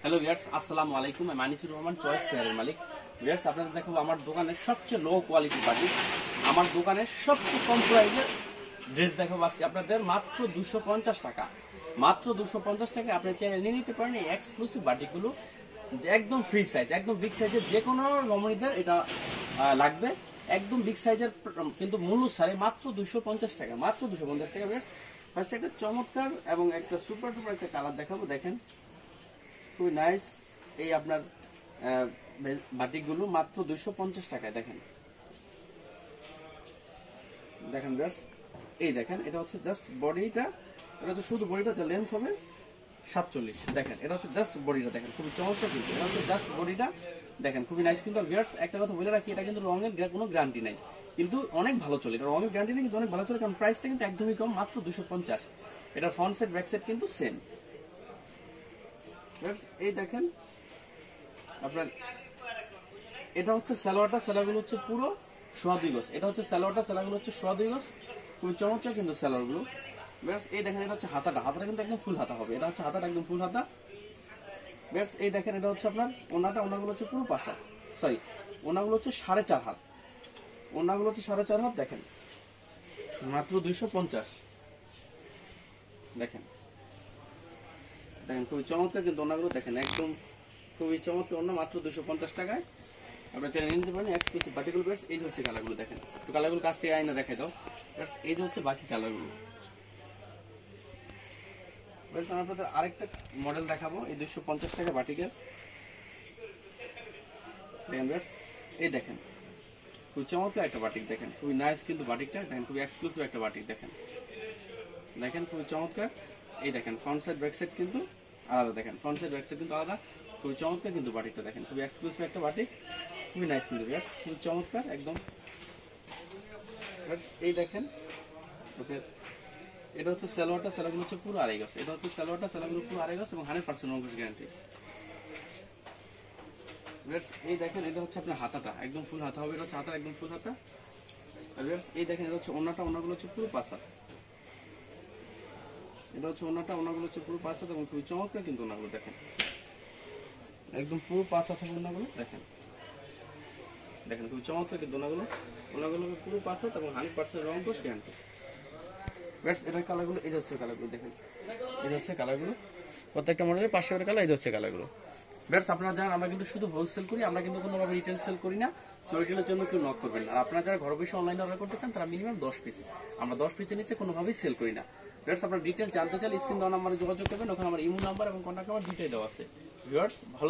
Hello viewers, আসসালামু আলাইকুম। আমি মানিচুর রহমান, চয়েস ফেয়ারের মালিক। ভিউয়ার্স, আপনাদের দেখাবো আমার দোকানের সবচেয়ে লো কোয়ালিটি বাটি, আমার দোকানের সবচেয়ে কম প্রাইসের ড্রেস দেখাবো আজকে আপনাদের মাত্র 250 টাকা। মাত্র 250 টাকা আপনি চাইলে নিয়ে নিতে পারেন এই এক্সক্লুসিভ বাটিগুলো, যে একদম ফ্রি সাইজ, একদম বিগ সাইজের যে কোনো রমণীদের এটা লাগবে। একদম বিগ সাইজের, কিন্তু মূল্য সারে মাত্র 250 টাকা, মাত্র 250 টাকা। ভিউয়ার্স, ফার্স্ট একটা চমৎকার এবং একটা সুপার ডুপার একটা কালার দেখাবো। দেখেন, খুবই নাইস এই আপনার বাটিকগুলো মাত্র 250 টাকায়। দেখেন দেখেন ভিউয়ার্স, এই দেখেন, এটা হচ্ছে জাস্ট বডিটা, এটা হচ্ছে শুধু বডিটা, যা লেন্থ হবে 47। দেখেন, এটা হচ্ছে জাস্ট বডিটা, দেখেন খুবই চমৎকার কিন্তু এটা হচ্ছে জাস্ট বডিটা। দেখেন খুবই নাইস কিন্তু। ভিউয়ার্স, একটা কথা বলে রাখি, এটা কিন্তু রঙের কোনো গ্যারান্টি নাই, কিন্তু অনেক ভালো চলে। এটা রঙের গ্যারান্টি নেই, কিন্তু অনেক ভালো চলে, কারণ প্রাইসটা কিন্তু একদমই কম, মাত্র 250। এটা ফ্রন্ট সেট ব্যাক সেট কিন্তু সেম। এই দেখেন আপনার, এটা হচ্ছে সালোয়ারটা, সালোয়ারগুলো হচ্ছে পুরো 2.5 গজ। এটা হচ্ছে সালোয়ারটা, সালোয়ারগুলো হচ্ছে 2.5 গজ, খুবই চমৎকার কিন্তু সালোয়ারগুলো। বেশ, এই দেখেন, এটা হচ্ছে হাতাটা, হাতাটা কিন্তু একদম ফুল হাতা হবে। এটা হচ্ছে হাতাটা একদম ফুল হাতা। বেশ, এই দেখেন, এটা হচ্ছে আপনার ওনাটা, ওনাগুলো হচ্ছে পুরো 5 হাত, সরি ওনাগুলো হচ্ছে 4.5 হাত, ওনাগুলো হচ্ছে 4.5 হাত। দেখেন মাত্র 250। দেখেন দেখেন খুবই চমৎকার কিন্তু ওনাগুলো, দেখেন একদম খুবই চমৎকার ওনা, মাত্র 250 টাকায় আপনার চ্যানেল নিতে পারেন এক্সক্লুসিভ বাটিগুলো। বেশ, এই যে হচ্ছে কালারগুলো, দেখেন একটু কালারগুলো কাছ থেকে আইনা দেখাই দাও। বেশ, এই যে হচ্ছে বাকি কালারগুলো। বেশ, আমি আপনাদের আরেকটা মডেল দেখাবো এই 250 টাকা বাটিকের। দেখেন বেশ, এই দেখেন খুবই চমৎকার একটা বাটিক, দেখেন খুবই নাইস কিন্তু বাটিকটা, দেখেন খুবই এক্সক্লুসিভ একটা বাটিক। দেখেন দেখেন খুবই চমৎকার। এই দেখেন ফ্রন্ট সাইড ব্যাক সাইড কিন্তু আলাদা, দেখেন ফ্রন্ট সাইড ব্যাক সাইড কিন্তু আলাদা, খুবই চমৎকার কিন্তু বাটিকটা। দেখেন খুবই এক্সক্লুসিভ একটা বাটিক, খুবই নাইস কিন্তু খুবই চমৎকার একদম। এই দেখেন, ওকে, এটা হচ্ছে সালোয়ারটা, সালোয়ারগুলো হচ্ছে পুরো 2.5 গজ। এটা হচ্ছে সালোয়ারটা, সালোয়ারগুলো পুরো 2.5 গজ এবং 100% রং গ্যারান্টি। এই দেখেন, এটা হচ্ছে আপনার হাতাটা, একদম ফুল হাতা হবে। এটা হচ্ছে হাতা, একদম ফুল হাতা। আর এই দেখেন, এটা হচ্ছে ওনাটা, ওনাগুলো হচ্ছে পুরো 5 হাত। এটা হচ্ছে ওনাটা, ওনাগুলো হচ্ছে পুরো 5 হাত এবং খুবই চমৎকার কিন্তু ওনাগুলো। দেখেন একদম পুরো 5 হাত হবে ওনাগুলো। দেখেন দেখেন খুবই চমৎকার কিন্তু ওনাগুলো, ওনাগুলো পুরো 5 হাত এবং 100% রং কোশ গ্যারান্টি। এটার কালারগুলো, এই হচ্ছে কালারগুলো। দেখেন এই হচ্ছে কালারগুলো, প্রত্যেকটা মডেলের 500 করে কালার। এই হচ্ছে কালারগুলো। আপনারা জানেন আমরা কিন্তু শুধু হোলসেল করি, আমরা কিন্তু কোনোভাবে রিটেল সেল করি না। সো রিটেলের জন্য কেউ নক করবেন না। আর আপনারা যারা ঘরে বসে অনলাইনে অর্ডার করতে চান, তারা মিনিমাম 10 পিস, আমরা 10 পিসের নিচে কোনোভাবেই সেল করি না। আপনারা ডিটেল জানতে চাইলে স্ক্রিন দেওয়া নাম্বারে যোগাযোগ করবেন, ওখানে আমার ইমো নাম্বার এবং কন্ট্যাক্ট নাম্বার দুইটাই দেওয়া আছে। ভিউয়ার্স, ভালো